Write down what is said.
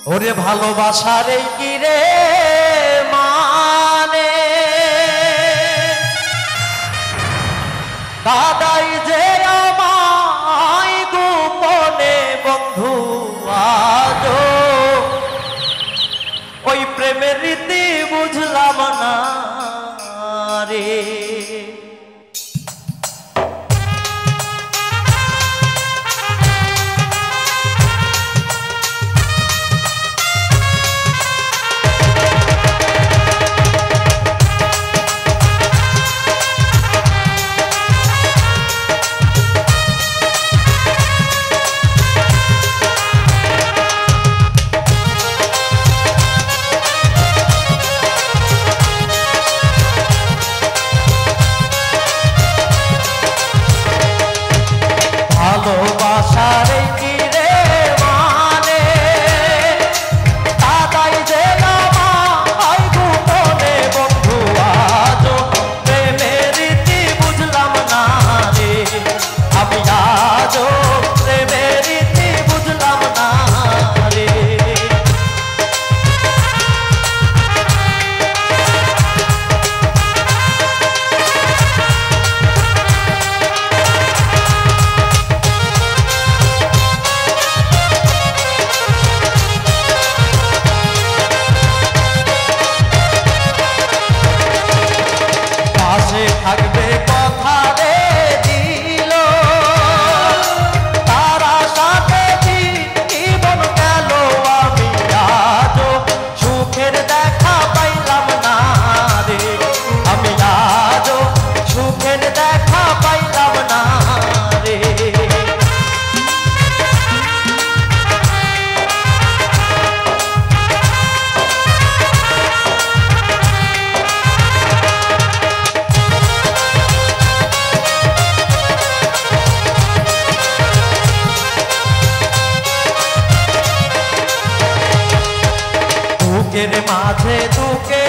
ওরে ভালোবাসার এই কি রে মানে দাদাই যে আমায় গোপনে বন্ধু আজ ওই প্রেমের রীতি বুঝলাম না রে। ভালোবাসার এই কি রে মানে দাদাই যে আমায় গোপনে বন্ধু আজ প্রেমের রীতি বুঝলাম না রে। আমি আজ প্রেমের রীতি বুঝলাম না রে। থাকবে কথা রে দিল তারা সাথে জীবন গেল আমি আজ সুখের দেখা পাইলাম না রে। আমি আজ সুখের দেখা পাইলাম না রে। বুকের মাঝে দুকে